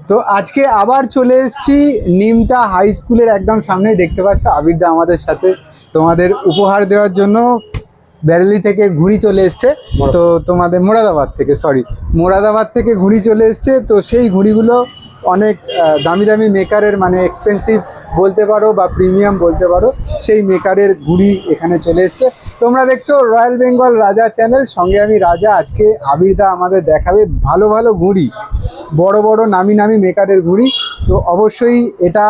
তো আজকে আবার চলে এসেছি নিমতা হাই স্কুলের একদম সামনেই, দেখতে পাচ্ছ আবিরদা আমাদের সাথে তোমাদের উপহার দেওয়ার জন্য ব্যারেলি থেকে ঘুড়ি চলে এসছে। তো তোমাদের মোরাদাবাদ থেকে ঘুড়ি চলে এসছে। তো সেই ঘুড়িগুলো অনেক দামি দামি মেকারের, মানে এক্সপেন্সিভ বলতে পারো বা প্রিমিয়াম বলতে পারো, সেই মেকারের ঘুড়ি এখানে চলে এসছে। তোমরা দেখছো রয়্যাল বেঙ্গল রাজা চ্যানেল, সঙ্গে আমি রাজা। আজকে আবিরদা আমাদের দেখাবে ভালো ভালো ঘুড়ি, বড় বড় নামি নামি মেকারের ঘুড়ি। তো অবশ্যই এটা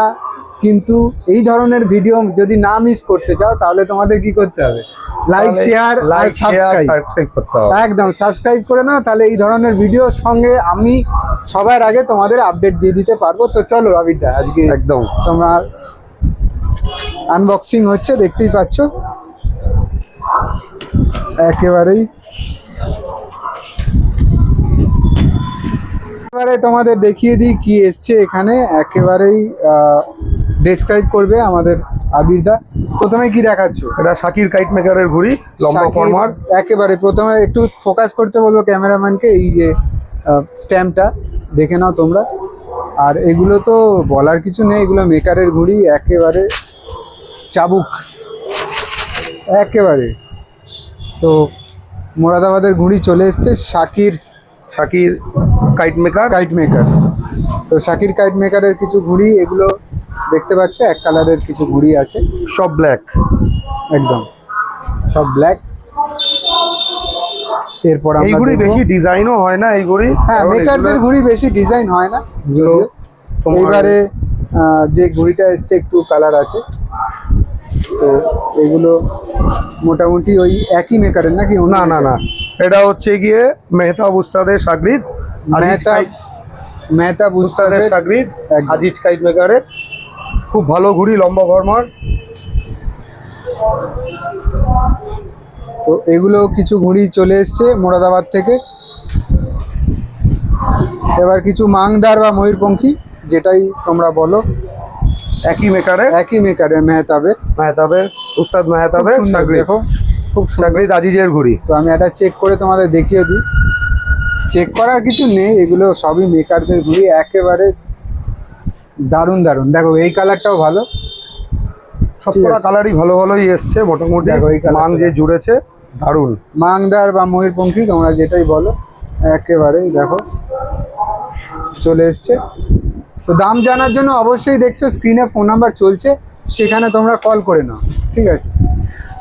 কিন্তু এই ধরনের ভিডিও যদি না মিস করতে চাও তাহলে তোমাদের কি করতে হবে? লাইক শেয়ার সাবস্ক্রাইব করতে হবে। একদম সাবস্ক্রাইব করে নাও, তাহলে এই ধরনের ভিডিওর সঙ্গে আমি সবার আগে তোমাদের আপডেট দিয়ে দিতে পারবো। তো চলো আবিরদা, আজকে একদম তোমার আনবক্সিং হচ্ছে, দেখতেই পাচ্ছ। একেবারে তোমাদের দেখিয়ে দিই কি এসছে এখানে। একেবারেই ডেসক্রাইব করবে আমাদের আবিরদা। প্রথমে কি দেখাচ্ছ? এটা শাকির কাইট মেকারের ঘুড়ি, লম্বা ফরমার। একেবারে প্রথমে একটু ফোকাস করতে বলবো ক্যামেরাম্যানকে, এই যে স্ট্যাম্পটা দেখে নাও তোমরা। আর এগুলো তো বলার কিছু নেই, এগুলো মেকারের ঘুড়ি, একেবারে চাবুক একেবারে। তো মোরাদাবাদের ঘুড়ি চলে এসছে শাকির কাইট মেকার। তো শাকির কাইট মেকারের কিছু ঘুড়ি, এগুলো দেখতে পাচ্ছ এক কালারের কিছু ঘুড়ি আছে, সব ব্ল্যাক, একদম সব ব্ল্যাক। এরপর এই ঘুড়ি বেশি ডিজাইনও হয় না, এই ঘুড়ি। হ্যাঁ, মেকারদের ঘুড়ি বেশি ডিজাইন হয় না যদিও। এইবারে যে ঘুড়িটা এসছে একটু কালার আছে। তো এগুলো মোটামুটি ওই একই মেকারের নাকি? না না না, এটা হচ্ছে গিয়ে মেহতাব উস্তাদের শাগরিদ, মেহতাব উস্তাদের শাগরিদ আজিজ কাইট মেকারের। খুব ভালো ঘুড়ি, লম্বা ফরমার। তো এগুলো কিছু ঘুড়ি চলে এসছে মোরাদাবাদ থেকে। এবার কিছু মাংদার বা ময়ূরপঙ্খী, যেটাই তোমরা বলো, একই মেকারের মেহতাবের উস্তাদ মেহতাবের শাগরিদ। দেখো খুব শাগরিদ আজিজের ঘুড়ি। তো আমি এটা চেক করে তোমাদের দেখিয়ে দিই। চেক করার কিছু নেই, এগুলো সবই মেকারদের ঘুড়ি, একেবারে দারুণ দারুণ। দেখো এই কালারটাও ভালো, সবকটা কালারই ভালো ভালোই এসছে মোটামুটি। মাং যে জুড়েছে দারুণ। মাংদার বা ময়ূরপঙ্খী তোমরা যেটাই বলো, একেবারেই দেখো চলে এসছে। তো দাম জানার জন্য অবশ্যই দেখছো স্ক্রিনে ফোন নাম্বার চলছে, সেখানে তোমরা কল করে নাও, ঠিক আছে?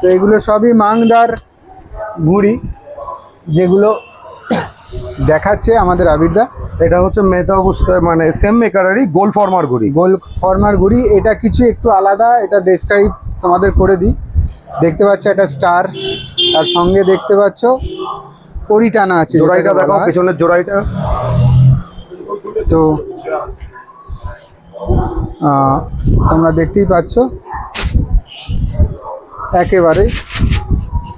তো এগুলো সবই মাংদার ঘুড়ি যেগুলো দেখাচ্ছে আমাদের আবিরদা। এটা হচ্ছে মেহতাব উস্তাদ, মানে সেম মেকারেরই গোল ফরমার ঘুড়ি। এটা কিছু একটু আলাদা, এটা ডেসক্রাইব তোমাদের করে দিই। দেখতে পাচ্ছ একটা স্টার, আর সঙ্গে দেখতে পাচ্ছ কড়ি টানা আছে। জোড়াইটা দেখো, পেছনের জোড়াইটা। তো তোমরা দেখতেই পাচ্ছ একেবারে।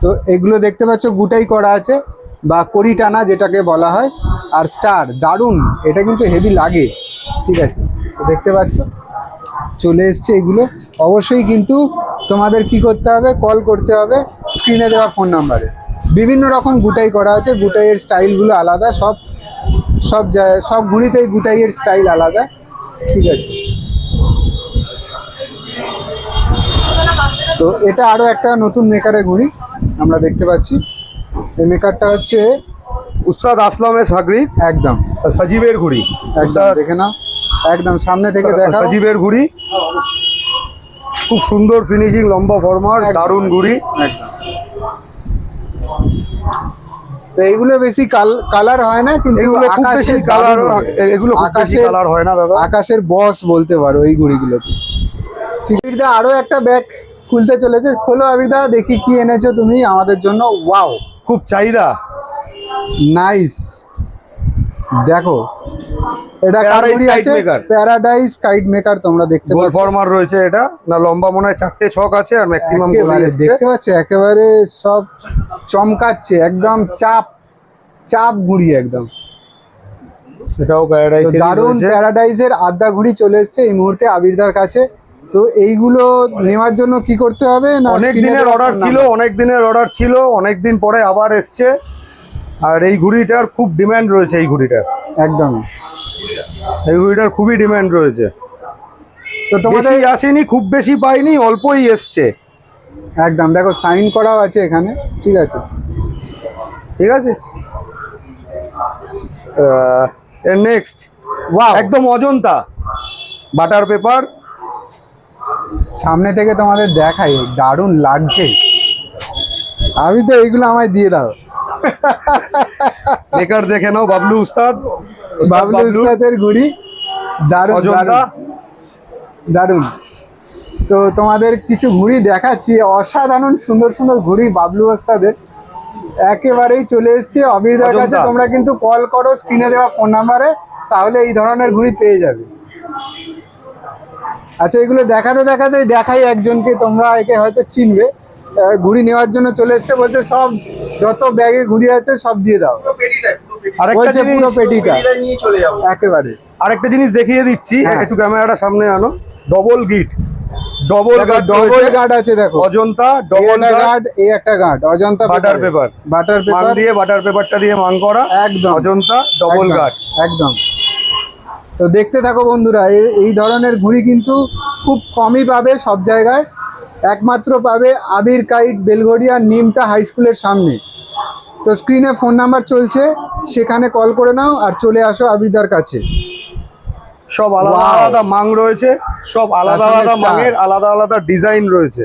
তো এগুলো দেখতে পাচ্ছ গুটাই করা আছে বা কড়ি টানা যেটাকে বলা হয়। আর স্টার দারুণ, এটা কিন্তু হেভি লাগে, ঠিক আছে? দেখতে পাচ্ছ চলে এসছে এগুলো। অবশ্যই কিন্তু তোমাদের কি করতে হবে? কল করতে হবে স্ক্রিনে দেওয়া ফোন নাম্বারে। বিভিন্ন রকম গুটাই করা আছে, গুটাইয়ের স্টাইলগুলো আলাদা। সব ঘুড়িতেই গুটাইয়ের স্টাইল আলাদা, ঠিক আছে? তো এটা আরও একটা নতুন মেকারের ঘুড়ি আমরা দেখতে পাচ্ছি। এই মেকারটা হচ্ছে উস্তাদ আসলামের শাগরিদ, একদম সাজিবের ঘুড়ি। একদম দেখে নাও, একদম সামনে থেকে দেখা। সাজিবের ঘুড়ি, খুব সুন্দর ফিনিশিং, লম্বা ফরমার, দারুণ ঘুড়ি একদম। তো এইগুলো বেশি কালার হয় না, কিন্তু এগুলো আকাশের কালার, এগুলো আকাশের কালার হয় না দাদা, আকাশের বস বলতে পারো এই ঘুড়িগুলোকে। ঠিক আছে, আরো একটা ব্যাগ খুলতে চলেছে। খোলো আবিরদা, দেখি কি এনেছো তুমি আমাদের জন্য। ওয়াও, খুব চাহিদা, নাইস। দেখো এটা প্যারাডাইস কাইট মেকার, তোমরা দেখতে পাচ্ছ। গোল ফরমার রয়েছে, এটা না লম্বা মনে হয় 4টে ছক আছে, আর ম্যাক্সিমাম দেখতে পাচ্ছ একেবারে সব চমকাচ্ছে, একদম চাপ ঘুড়ি একদম। এটাও প্যারাডাইস, দারুণ প্যারাডাইসের আড্ডা ঘুড়ি চলে এসছে এই মুহূর্তে আবিরদার কাছে। তো এইগুলো নেওয়ার জন্য কি করতে হবে? না, অনেক দিনের অর্ডার ছিল, অনেক দিন পরে আবার এসছে। আর এই ঘুড়িটার খুব ডিমান্ড রয়েছে, এই ঘুড়িটার একদম। এই ঘড়িটার খুবই ডিমান্ড রয়েছে। তো তোমাদের বেশি আসেনি, খুব বেশি পাইনি, অল্পই এসছে। একদম দেখো সাইন করাও আছে এখানে, ঠিক আছে। ঠিক আছে, নেক্সট ওয়াও, একদম অজন্তা বাটার পেপার। সামনে থেকে তোমাদের দেখাই, দারুণ লাগছে। আমি তো এইগুলো আমায় দিয়ে দাও। বেকার দেখে নাও, বাবলু উস্তাদ, বাবলু উস্তাদের ঘুড়ি, দারুণ অজন্তা। দারুণ। তো তোমাদের কিছু ঘুড়ি দেখাচ্ছি, অসাধারণ সুন্দর সুন্দর ঘুড়ি বাবলু ওস্তাদের। একেবারেই চলে এসছে অবিরদার কাছে। অজন্তা। তোমরা কিন্তু কল করো স্ক্রিনে দেওয়া ফোন নাম্বারে, তাহলে এই ধরনের ঘুড়ি পেয়ে যাবে। আচ্ছা, এগুলো দেখাতে দেখাতে দেখাই একজনকে, তোমরা একে হয়তো চিনবে। ঘুড়ি নেওয়ার জন্য চলে এসছে, বলছে সব যত ব্যাগে ঘুড়ি আছে সব দিয়ে দাও। আরেকটা বলছে জিনিস, পুরো পেটিটা নিয়ে চলে যাবো। একেবারে। আরেকটা জিনিস দেখিয়ে দিচ্ছি, হ্যাঁ। একটু ক্যামেরাটা সামনে আনো। ডবল গিট, ডবল ডবল গার্ড আছে দেখো, অজন্তা, ডবল ডবল গার্ড, এই একটা guard Ajanta butter paper, butter মাং পেপার দিয়ে, বাটার পেপারটা দিয়ে মাং করা, একদম অজন্তা ডবল একদম, গার্ড। একদম। তো দেখতে থাকো বন্ধুরা, এই ধরনের ঘুড়ি কিন্তু খুব কমই পাবে সব জায়গায়। একমাত্র পাবে আবির কাইট বেলঘড়িয়া নিমতা হাই স্কুলের সামনে। তো স্ক্রিনে ফোন নাম্বার চলছে, সেখানে কল করে নাও আর চলে আসো আবিরদার কাছে। সব আলাদা Wow. আলাদা মাং রয়েছে, সব আলাদা সঙ্গে আলাদা star। মাঙের আলাদা আলাদা ডিজাইন রয়েছে।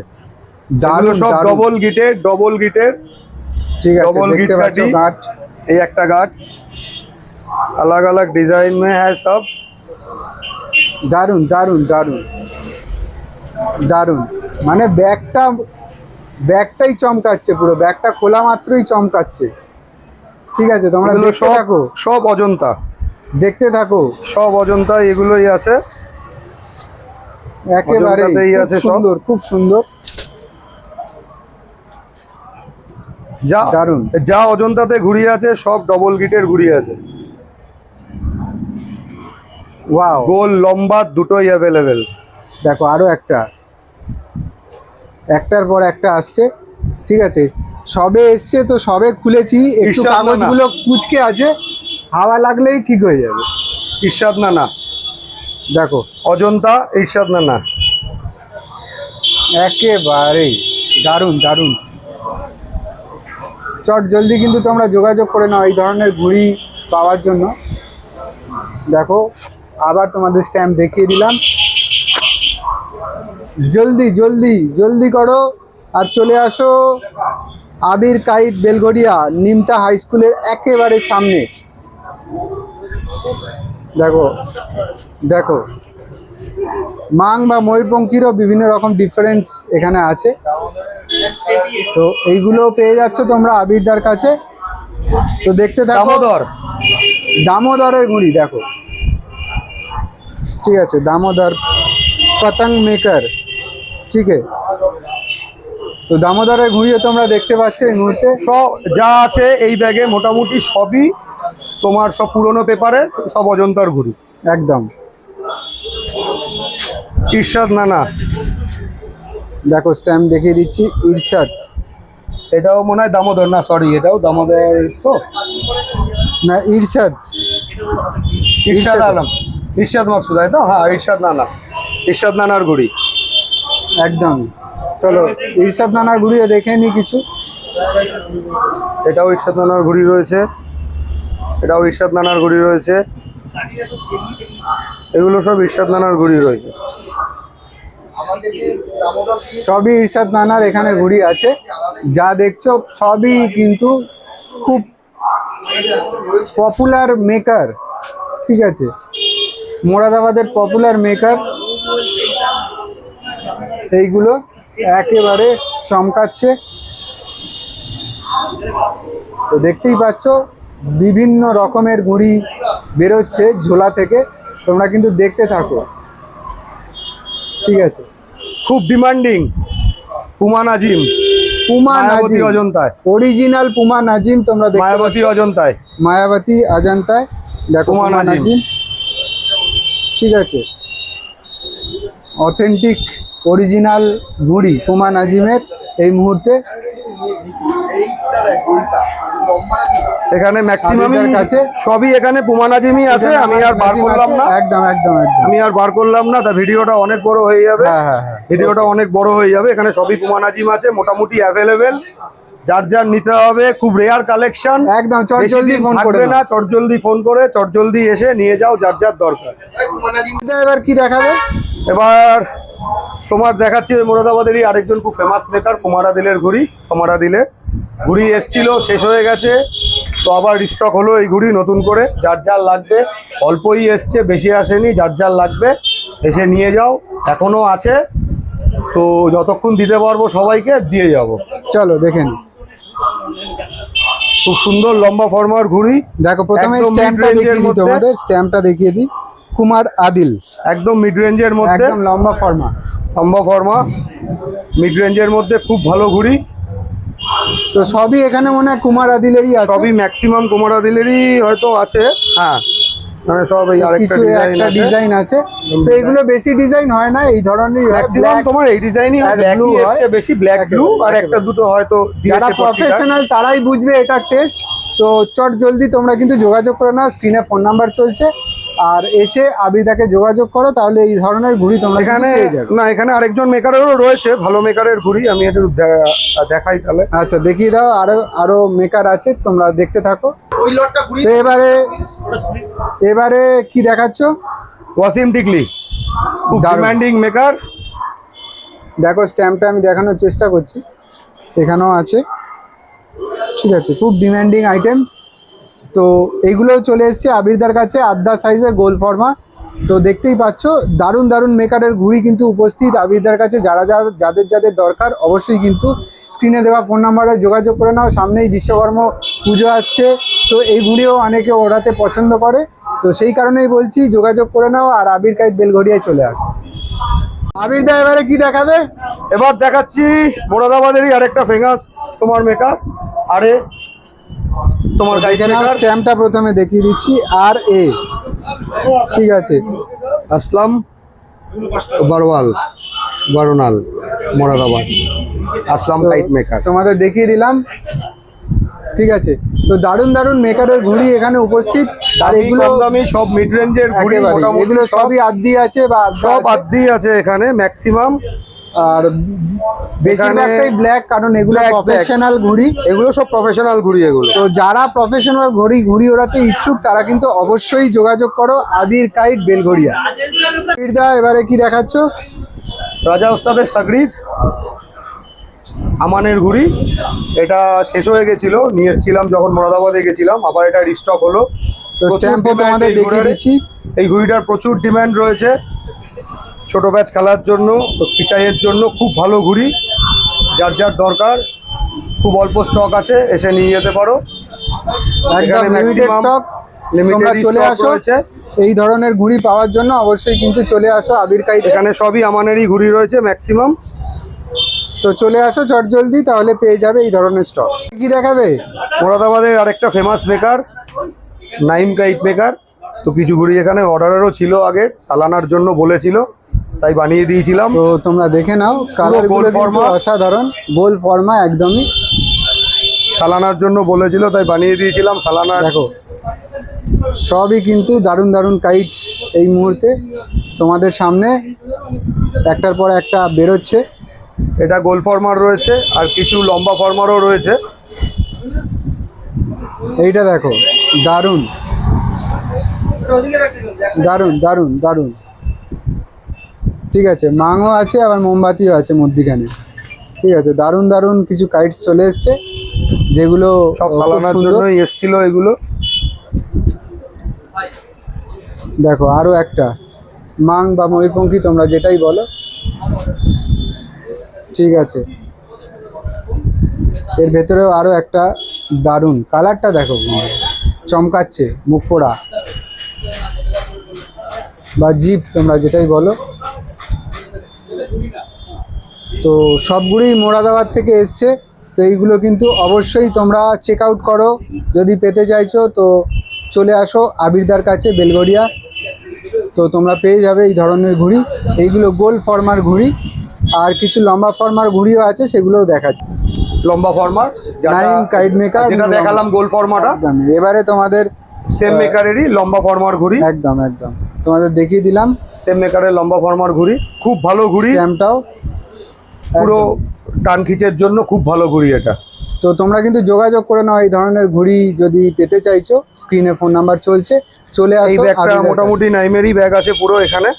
দারুণ সব দারুণ। ডবল গিটের, ডবল গিটের। ঠিক আছে, double দেখতে git পাচ্ছ কাঠি। গার্ড, এই একটা গার্ড, अलग अलग डिजाइन में है सब। দারুণ দারুণ দারুণ দারুণ। মানে ব্যাগটাই চমকাচ্ছে, পুরো ব্যাগটা খোলা মাত্রই চমকাচ্ছে। ঠিক আছে, তোমরা এগুলো দেখতে থাকো, সব অজন্তা, দেখতে থাকো। সব অজন্তা, এগুলোই আছে একেবারে অজন্তাতেই আছে সব। সুন্দর, খুব সুন্দর, যা দারুণ। যা অজন্তাতে ঘুড়ি আছে সব ডবল গিটের ঘুড়ি আছে। ওয়াও, গোল লম্বা দুটোই অ্যাভেলেবেল। দেখো আরো একটার পর একটা আসছে। ঠিক আছে, সবে এসছে তো সবে খুলেছি, একটু ঈর্ষাদ নানা। কাগজগুলো কুচকে আছে, হাওয়া লাগলেই ঠিক হয়ে যাবে। ইরশাদ নানা, দেখো অজন্তা ইরশাদ নানা। একেবারেই দারুণ দারুণ। চট জলদি কিন্তু তোমরা যোগাযোগ করে নাও এই ধরনের ঘুড়ি পাওয়ার জন্য। দেখো আবার তোমাদের স্ট্যাম্প দেখিয়ে দিলাম, জলদি জলদি জলদি করো আর চলে আসো আবির কাইট বেলঘড়িয়া নিমতা হাই স্কুলের একেবারে সামনে। দেখো দেখো, মাং বা ময়ূরপঙ্খীরও বিভিন্ন রকম ডিফারেন্স এখানে আছে। তো এইগুলো পেয়ে যাচ্ছ তোমরা আবিরদার কাছে। তো দেখতে থাকো। দামোদর, দামোদরের ঘুড়ি দেখো, ঠিক আছে, দামোদর পতঙ্গ মেকার। ঠিক আছে, তো দামোদরের ঘুড়িও তোমরা দেখতে পাচ্ছ এই মুহূর্তে। সব যা আছে এই ব্যাগে মোটামুটি সবই তোমার সব পুরনো পেপারের, সব অজন্তার ঘুড়ি একদম। ইরশাদ নানা, দেখো স্ট্যাম্প দেখিয়ে দিচ্ছি, ইরশাদ। এটাও মনে হয় দামোদর, না সরি এটাও দামোদর তো না, ইরশাদ ইরশাদ আলম, ইরশাদ মাকসুদ, তাই তো? হ্যাঁ ইরশাদ নানা, ইরশাদ নানার ঘুড়ি। একদম। চলো ইরশাদ নানার ঘুড়িও দেখে নি কিছু। এটাও ইরশাদ নানার ঘুড়ি রয়েছে, এটাও ইরশাদ নানার ঘুড়ি রয়েছে, এগুলো সব ইরশাদ নানার ঘুড়ি রয়েছে। সবই ইরশাদ নানার এখানে ঘুড়ি আছে, যা দেখছো সবই কিন্তু খুব পপুলার মেকার। ঠিক আছে, মোরাদাবাদের পপুলার মেকার। এইগুলো একেবারে চমকাচ্ছে। তো দেখতেই পাচ্ছ বিভিন্ন রকমের ঘুড়ি বেরোচ্ছে ঝোলা থেকে, তোমরা কিন্তু দেখতে থাকো। ঠিক আছে, খুব ডিমান্ডিং পুমা নাজিম, পুমা মায়াবতী নাজিম, অজন্তায়, অরিজিনাল পুমা নাজিম তোমরা দেখতে মায়াবতী পাচ্ছ। অজন্তায়, মায়াবতী অজন্তায় দেখো পুমা পুমা নাজিম। নাজিম। ঠিক আছে, অথেন্টিক অরিজিনাল ঘুড়ি পুমা নাজিমের এই মুহূর্তে। এখানে ম্যাক্সিমামই আবিদার কাছে সবই এখানে পুমানাজিমই আছে, আমি আর বার করলাম না, একদম একদম একদম। আমি আর বার করলাম না, তা ভিডিওটা অনেক বড় হয়ে যাবে। হ্যাঁ হ্যাঁ হ্যাঁ, ভিডিওটা অনেক বড় হয়ে যাবে। এখানে সবই পুমানাজিম আছে, মোটামুটি অ্যাভেলেবেল, যার যার নিতে হবে। খুব রেয়ার কালেকশন, একদম চটজলদি ফোন করে থাকবে না, চটজলদি ফোন করে চটজলদি এসে নিয়ে যাও যার যার দরকার। এবার কি দেখাবে? এবার তোমার দেখাচ্ছি ওই মোরাদাবাদেরই আরেকজন খুব ফেমাস মেকার, কুমারা দিলের ঘুড়ি। কুমারা দিলের ঘুড়ি এসছিল, শেষ হয়ে গেছে, তো আবার রিস্টক হলো এই ঘুড়ি নতুন করে। যার যার লাগবে, অল্পই এসছে, বেশি আসেনি, যার যার লাগবে এসে নিয়ে যাও, এখনো আছে, তো যতক্ষণ দিতে পারবো সবাইকে দিয়ে যাব। চলো দেখেন, খুব সুন্দর লম্বা ফর্মার ঘুড়ি। দেখো প্রথমে একদম স্ট্যাম্পটা mid-range দেখিয়ে এর দিই, মধ্যে। তোমাদের স্ট্যাম্পটা দেখিয়ে দিই। কুমার আদিল, একদম মিড রেঞ্জের মধ্যে, একদম লম্বা ফর্মা। লম্বা ফর্মা, মিড রেঞ্জের মধ্যে খুব ভালো ঘুড়ি। তো সবই এখানে মনে হয় কুমার আদিলেরই আছে। সবই ম্যাক্সিমাম কুমারা দিলেরই হয়তো আছে, হ্যাঁ, মানে সব এই আরেকটা কিছু ডিজাইন একটা আছে। ডিজাইন আছে, তো এগুলো বেশি ডিজাইন হয় না, এই ধরনের ম্যাক্সিমাম তোমার এই ডিজাইনই আর ব্ল্যাকই blue হয়। এসছে বেশি, ব্ল্যাক ব্লু, আর একটা দুটো হয়তো যারা দিয়েছে পত্রিকায়। প্রফেশনাল তারাই বুঝবে এটা টেস্ট। তো চট জলদি তোমরা কিন্তু যোগাযোগ করে নাও, স্ক্রিনে ফোন নাম্বার চলছে, আর এসে আবিদাকে যোগাযোগ করো, তাহলে এই ধরনের ঘুড়ি তোমরা এখানে কিন্তু পেয়ে যাবে। না, এখানে আরেকজন মেকারেরও রয়েছে, ভালো মেকারের ঘুড়ি, আমি একটু দেখাই তাহলে। আচ্ছা দেখিয়ে দাও, আরো আরো মেকার আছে, তোমরা দেখতে থাকো। তো এবারে কি দেখাচ্ছ? ওয়াসিম টিকলি, খুব দারুণ। Demanding maker. দেখো স্ট্যাম্পটা আমি দেখানোর চেষ্টা করছি, এখানেও আছে, ঠিক আছে, খুব ডিমান্ডিং আইটেম। তো এইগুলোও চলে এসছে আবিরদার কাছে, আদ্যা সাইজের গোল ফর্মা। তো দেখতেই পাচ্ছ দারুণ দারুণ মেকারের ঘুড়ি কিন্তু উপস্থিত আবিরদার কাছে। যাদের যাদের দরকার অবশ্যই কিন্তু স্ক্রিনে দেওয়া ফোন নাম্বারে যোগাযোগ করে নাও। সামনেই বিশ্বকর্মা পুজো আসছে, তো এই ঘুড়িও অনেকে ওড়াতে পছন্দ করে, তো সেই কারণেই বলছি যোগাযোগ করে নাও আর আবির কাইট বেলঘড়িয়ায় চলে আসো। আবিরদা এবারে কি দেখাবে? এবার দেখাচ্ছি মোরাদাবাদেরই আরেকটা ফেমাস তোমার মেকার, আরে তোমার গাইড মেকার স্ট্যাম্পটা প্রথমে দেখিয়ে দিচ্ছি, আর এ, ঠিক আছে, আসলাম বারোনাল মোরাদাবাদ, আসলাম কাইট মেকার। তোমাদের দেখিয়ে দিলাম, ঠিক আছে। তো দারুণ দারুণ মেকারের ঘুড়ি এখানে উপস্থিত, আর এগুলো দামি সব মিড রেঞ্জের ঘুড়ি, একেবারে মোটামুটি এগুলো সব সবই আদ্দি আছে বা সব আদ্দি আছে এখানে ম্যাক্সিমাম। আর বেশিরভাগটাই ব্ল্যাক, কারণ এগুলো Black, প্রফেশনাল ঘুড়ি। এগুলো সব প্রফেশনাল ঘুড়ি এগুলো। তো যারা প্রফেশনাল ঘুড়ি ওড়াতে ইচ্ছুক তারা কিন্তু অবশ্যই যোগাযোগ করো আবির কাইট বেলঘড়িয়া। আবিরদা এবারে কি দেখাচ্ছ? রাজা ওস্তাদের সাগরির আমানের ঘুড়ি, এটা শেষ হয়ে গেছিল, নিয়ে এসেছিলাম যখন মোরাদাবাদে গেছিলাম, আবার এটা রিস্টক হলো। তো স্ট্যাম্পও তোমাদের দেখিয়ে দিচ্ছি। এই ঘুড়িটার প্রচুর ডিমান্ড রয়েছে ছোট ব্যাচ খেলার জন্য, পিচাইয়ের জন্য খুব ভালো ঘুড়ি, যার যার দরকার খুব অল্প স্টক আছে, এসে নিয়ে যেতে পারো। একদম লিমিটেড স্টক, তোমরা চলে আসো। রয়েছে এই ধরনের ঘুড়ি পাওয়ার জন্য অবশ্যই কিন্তু চলে আসো আবির কাইটে। এখানে সবই আমানেরই ঘুড়ি রয়েছে ম্যাক্সিমাম। তো চলে আসো চট জলদি, তাহলে পেয়ে যাবে এই ধরনের স্টক। কি দেখাবে? মোরাদাবাদের আরেকটা famous maker Naim kite maker. তো কিছু ঘুড়ি এখানে অর্ডারেরও ছিল, আগের সালানার জন্য বলেছিল, তাই বানিয়ে দিয়েছিলাম। তো তোমরা দেখে নাও, কালারগুলো কিন্তু অসাধারণ, গোল ফর্মা একদমই। সালানার জন্য বলেছিল তাই বানিয়ে দিয়েছিলাম সালানা। দেখো সবই কিন্তু দারুণ দারুণ কাইটস এই মুহূর্তে তোমাদের সামনে একটার পর একটা বেরোচ্ছে। এটা গোল ফর্মার রয়েছে, আর কিছু লম্বা ফর্মারও রয়েছে। এইটা দেখো, দারুণ দারুণ দারুণ দারুণ, ঠিক আছে, মাংও আছে আবার মোমবাতিও আছে মধ্যিখানে, ঠিক আছে। দারুণ দারুণ কিছু কাইটস চলে এসছে, যেগুলো সব খুব সালানার সুন্দর। জন্যই এসছিল এগুলো। দেখো আরো একটা মাং বা ময়ূরপঙ্খী, তোমরা যেটাই বলো, ঠিক আছে। এর ভেতরেও আরো একটা দারুণ, কালারটা দেখো চমকাচ্ছে, মুখ পোড়া বা জিপ, তোমরা যেটাই বলো। তো সবগুলোই মোরাদাবাদ থেকে এসছে। তো এইগুলো কিন্তু অবশ্যই তোমরা চেক আউট করো, যদি পেতে চাইছো তো চলে আসো আবিরদার কাছে বেলঘড়িয়া। তো তোমরা পেয়ে যাবে এই ধরনের ঘুড়ি। এইগুলো গোল ফর্মার ঘুড়ি, আর কিছু লম্বা ফর্মার ঘুড়িও আছে, সেগুলোও দেখাচ্ছি। লম্বা ফর্মার, নাইম কাইড মেকার, যেটা দেখালাম গোল ফর্মাটা এবারে তোমাদের সেম মেকারেরই লম্বা ফর্মার ঘুড়ি, একদম একদম তোমাদের দেখিয়ে দিলাম। সেম মেকারের লম্বা ফর্মার ঘুড়ি, খুব ভালো ঘুড়ি, স্ট্যাম্পটাও পুরো টান খিচের জন্য খুব ভালো ঘুড়ি এটা। তো তোমরা কিন্তু যোগাযোগ করে নাও এই ধরনের ঘুড়ি যদি পেতে চাইছো, স্ক্রিনে ফোন নাম্বার চলছে, চলে আসো। এই ব্যাগটা আবিদের কাছে। মোটামুটি নাইমেরই ব্যাগ আছে পুরো এখানে।